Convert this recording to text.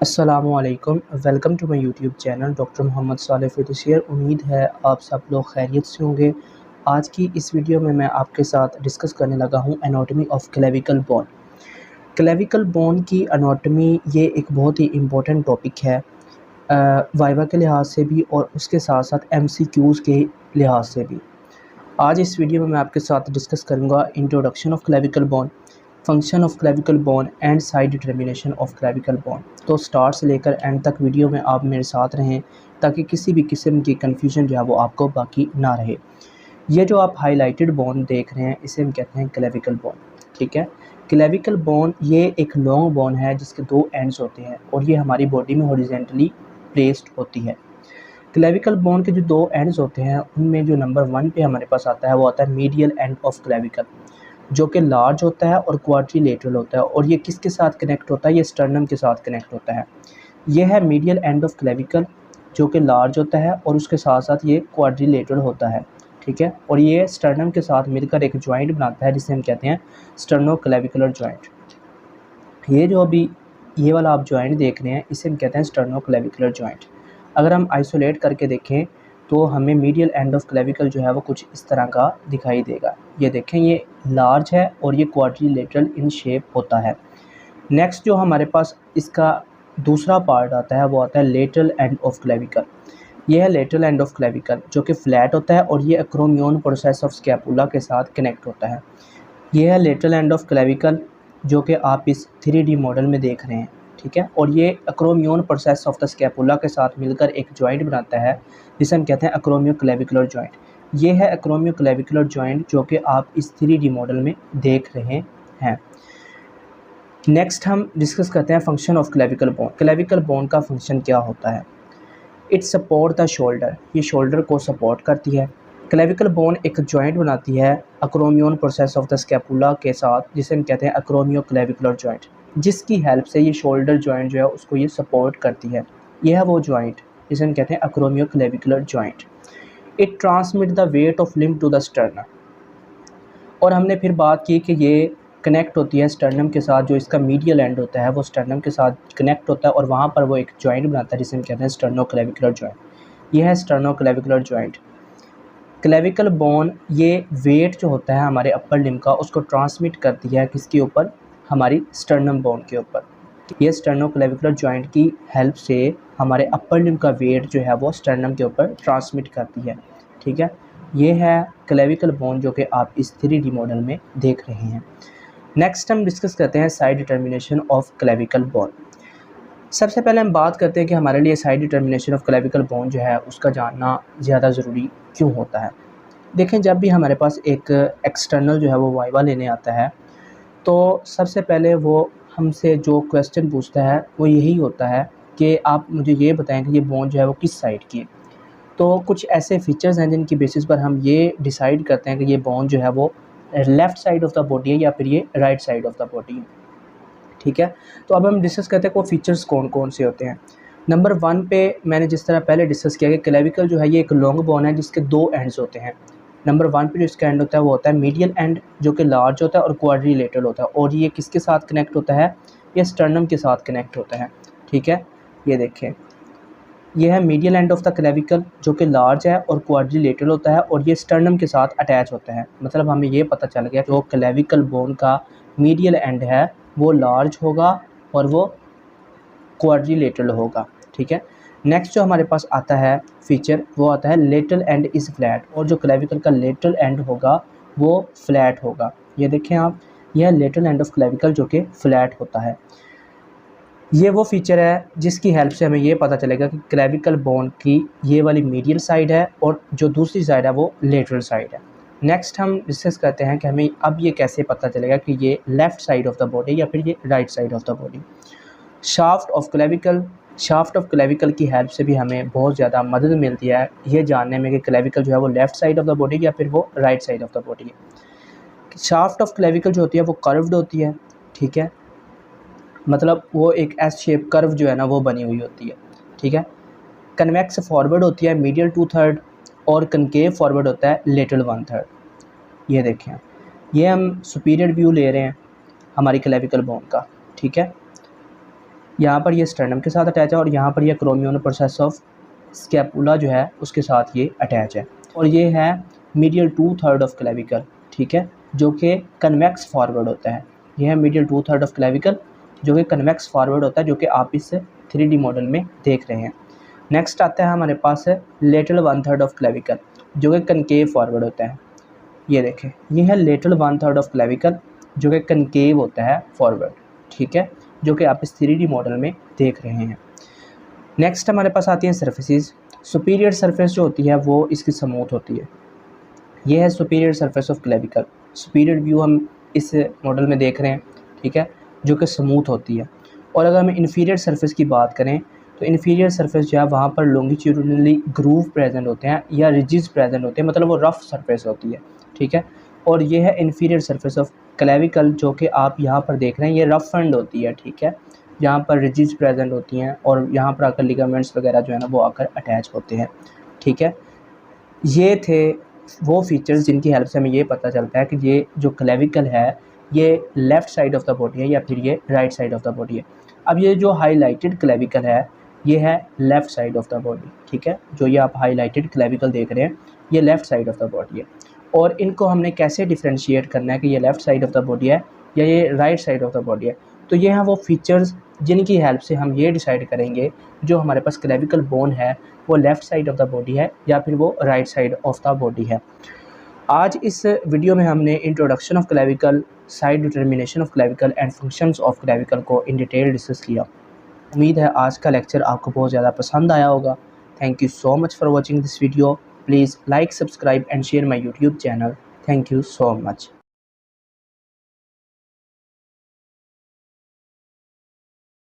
अस्सलामुअलैकुम, welcome to my YouTube channel doctor Mohammad Saleh physician. उम्मीद है आप सब लोग खैरियत से होंगे। आज की इस वीडियो में मैं आपके साथ डिस्कस करने लगा हूँ anatomy of clavicle bone. Clavicle bone की एनाटॉमी ये एक बहुत ही इम्पोर्टेंट टॉपिक है वाइवा के लिहाज से भी और उसके साथ साथ एमसीक्यूज़ के लिहाज से भी। आज इस वीडियो में मैं आपके साथ डिस्कस करूँगा introduction of clavicle bone, function of clavicle bone and side determination of clavicle bone. तो स्टार्ट से लेकर एंड तक वीडियो में आप मेरे साथ रहें ताकि किसी भी किस्म की कन्फ्यूजन जो है वो आपको बाकी ना रहे। ये जो आप हाईलाइटेड बोन देख रहे हैं इसे हम कहते हैं क्लेविकल बोन। ठीक है, क्लेविकल बोन ये एक लॉन्ग बोन है जिसके दो एंड्स होते हैं और ये हमारी बॉडी में हॉरिजॉन्टली प्लेस्ड होती है। क्लेविकल बोन के जो दो एंड्स होते हैं उनमें जो नंबर 1 पे हमारे पास आता है वो आता है मीडियल एंड ऑफ क्लेविकल, जो कि लार्ज होता है और क्वाड्रिलेटरल होता है। और ये किसके साथ कनेक्ट होता है? ये स्टर्नम के साथ कनेक्ट होता है। ये है मीडियल एंड ऑफ क्लेविकल जो कि लार्ज होता है और उसके साथ साथ ये क्वाड्रिलेटरल होता है। ठीक है, और ये स्टर्नम के साथ मिलकर एक जॉइंट बनाता है जिसे हम कहते हैं स्टर्नोक्लेविकुलर जॉइंट। ये जो अभी ये वाला आप जॉइंट देख रहे हैं इसे हम कहते हैं स्टर्नोक्लेविकुलर जॉइंट। अगर हम आइसोलेट करके देखें तो हमें मीडियल एंड ऑफ क्लेविकल जो है वो कुछ इस तरह का दिखाई देगा। ये देखें, ये लार्ज है और ये क्वाड्रिलेटरल इन शेप होता है। नेक्स्ट जो हमारे पास इसका दूसरा पार्ट आता है वो आता है लेटरल एंड ऑफ क्लेविकल। ये है लेटरल एंड ऑफ क्लेविकल जो कि फ्लैट होता है और ये एक्रोमियन प्रोसेस ऑफ स्कैपुला के साथ कनेक्ट होता है। ये है लेटरल एंड ऑफ क्लेविकल जो कि आप इस 3D मॉडल में देख रहे हैं। ठीक है, और ये acromion process of the scapula के साथ मिलकर एक जॉइंट बनाता है जिसे हम कहते हैं एक्रोमियोक्लेविकुलर जॉइंट। ये है एक्रोमियोक्लेविकुलर जॉइंट जो कि आप इस 3D मॉडल में देख रहे हैं। नेक्स्ट हम डिस्कस करते हैं function of clavicle bone. Clavicle bone का फंक्शन क्या होता है? इट सपोर्ट द शोल्डर, ये शोल्डर को सपोर्ट करती है। क्लेविकल बोन एक जॉइंट बनाती है acromion process of the scapula के साथ जिसे हम कहते हैं एक्रोमियोक्लेविकुलर जॉइंट, जिसकी हेल्प से ये शोल्डर जॉइंट जो है उसको ये सपोर्ट करती है। यह है वो जॉइंट जिसे हम कहते हैं acromioclavicular joint. It transmit the weight of limb to the sternum. और हमने फिर बात की कि ये कनेक्ट होती है स्टर्नम के साथ, जो इसका मीडियल एंड होता है वो स्टर्नम के साथ कनेक्ट होता है और वहाँ पर वो एक जॉइंट बनाता है जिसे हम कहते हैं स्टर्नोक्लेविकुलर जॉइंट। यह है स्टर्नोक्लेविकुलर जॉइंट। क्लेविकल बोन ये वेट जो होता है हमारे अपर लिम्ब का उसको ट्रांसमिट करती है किसके ऊपर? हमारी स्टर्नम बोन के ऊपर। ये स्टर्नोक्लेविकुलर जॉइंट की हेल्प से हमारे अपर लिम्ब का वेट जो है वो स्टर्नम के ऊपर ट्रांसमिट करती है। ठीक है, ये है क्लेविकल बोन जो कि आप इस 3D मॉडल में देख रहे हैं। नेक्स्ट हम डिस्कस करते हैं side determination of clavicle bone. सबसे पहले हम बात करते हैं कि हमारे लिए side determination of clavicle bone जो है उसका जानना ज़्यादा ज़रूरी क्यों होता है। देखें, जब भी हमारे पास एक एक्सटर्नल जो है वो वाइवा लेने आता है तो सबसे पहले वो हमसे जो क्वेश्चन पूछता है वो यही होता है कि आप मुझे ये बताएं कि ये बोन जो है वो किस साइड की है। तो कुछ ऐसे फीचर्स हैं जिनकी बेसिस पर हम ये डिसाइड करते हैं कि ये बोन जो है वो left side of the body है या फिर ये right side of the body है। ठीक है, तो अब हम डिस्कस करते हैं वो फीचर्स कौन कौन से होते हैं। नंबर 1 पे मैंने जिस तरह पहले डिस्कस किया कि क्लेविकल जो है ये एक लॉन्ग बोन है जिसके दो एंड्स होते हैं। नंबर 1 पे जो इसका एंड होता है वो होता है मीडियल एंड जो कि लार्ज होता है और क्वाड्रिलेटरल होता है। और ये किसके साथ कनेक्ट होता है? ये स्टर्नम के साथ कनेक्ट होता है। ठीक है, ये देखें, ये है medial end of the clavicle जो कि लार्ज है और क्वाड्रिलेटरल होता है और ये स्टर्नम के साथ अटैच होता है। मतलब हमें ये पता चल गया कि वो क्लेविकल बोन का मीडियल एंड है वो लार्ज होगा और वो क्वाड्रिलेटरल होगा। ठीक है, नेक्स्ट जो हमारे पास आता है फीचर वो आता है लेटरल एंड इज़ फ्लैट, और जो क्लेविकल का लेटरल एंड होगा वो फ्लैट होगा। ये देखें आप, यह लेटरल एंड ऑफ क्लेविकल जो कि फ्लैट होता है। ये वो फीचर है जिसकी हेल्प से हमें ये पता चलेगा कि क्लेविकल बोन की ये वाली मीडियल साइड है और जो दूसरी साइड है वो लेटरल साइड है। नेक्स्ट हम डिस्कस करते हैं कि हमें अब ये कैसे पता चलेगा कि ये left side of the body या फिर ये right side of the body. Shaft of clavicle की हेल्प से भी हमें बहुत ज़्यादा मदद मिलती है ये जानने में कि क्लेविकल जो है वो left side of the body या फिर वो right side of the body है। शाफ्ट ऑफ क्लेविकल जो होती है वो कर्व्ड होती है। ठीक है, मतलब वो एक एस शेप कर्व जो है ना वो बनी हुई होती है। ठीक है, कन्वेक्स फॉरवर्ड होती है मीडियल 2/3 और कनकेव फॉरवर्ड होता है लेटरल 1/3। ये देखें, ये हम सुपीरियर व्यू ले रहे हैं हमारी क्लेविकल बोन का। ठीक है, यहाँ पर ये स्टर्नम के साथ अटैच है और यहाँ पर ये क्रोमियोन प्रोसेस ऑफ स्कैपुला जो है उसके साथ ये अटैच है। और ये है मीडियल 2/3 ऑफ क्लेविकल, ठीक है, जो कि कन्वेक्स फॉरवर्ड होता है। ये है मीडियल 2/3 ऑफ क्लेविकल जो कि कन्वेक्स फॉरवर्ड होता है, जो कि आप इस 3D मॉडल में देख रहे हैं। नेक्स्ट आता है हमारे पास है लेटरल 1/3 ऑफ क्लेविकल जो कि कनकेव फॉरवर्ड होता है। ये देखें, ये है लेटरल 1/3 ऑफ क्लेविकल जो कि कनकेव होता है फॉरवर्ड, ठीक है, जो कि आप इस 3D मॉडल में देख रहे हैं। नेक्स्ट हमारे पास आती हैं सर्फेसिस। सुपीरियर सरफेस जो होती है वो इसकी स्मूथ होती है। ये है superior surface of clavicle. Superior view हम इस मॉडल में देख रहे हैं, ठीक है, जो कि स्मूथ होती है। और अगर हम इन्फीरियर सरफेस की बात करें तो इन्फीरियर सरफेस जो है वहाँ पर लॉन्गिट्यूडिनली ग्रूव प्रेजेंट होते हैं या रिजिज प्रेजेंट होते हैं, मतलब वो रफ सरफेस होती है, ठीक है। और ये है इन्फीरियर सरफेस ऑफ क्लेविकल जो कि आप यहाँ पर देख रहे हैं, ये रफ एंड होती है, ठीक है, यहाँ पर रिजिज प्रेजेंट होती हैं और यहाँ पर आकर लिगामेंट्स वगैरह जो है ना वो आकर अटैच होते हैं, ठीक है। ये थे वो फीचर्स जिनकी हेल्प से हमें ये पता चलता है कि ये जो क्लेविकल है ये left side of the body है या फिर ये right side of the body है। अब ये जो हाईलाइटेड क्लेविकल है ये है left side of the body, ठीक है, जो ये आप हाईलाइटेड क्लेविकल देख रहे हैं ये left side of the body है। और इनको हमने कैसे डिफ्रेंशिएट करना है कि ये left side of the body है या ये right side of the body है, तो ये हैं वो फीचर्स जिनकी हेल्प से हम ये डिसाइड करेंगे जो हमारे पास क्लेविकल बोन है वो left side of the body है या फिर वो right side of the body है। आज इस वीडियो में हमने introduction of clavicle, side determination of clavicle and functions of clavicle को इन डिटेल डिस्कस किया। उम्मीद है आज का लेक्चर आपको बहुत ज़्यादा पसंद आया होगा। Thank you so much for watching this video. Please like, subscribe and share my YouTube channel. Thank you so much.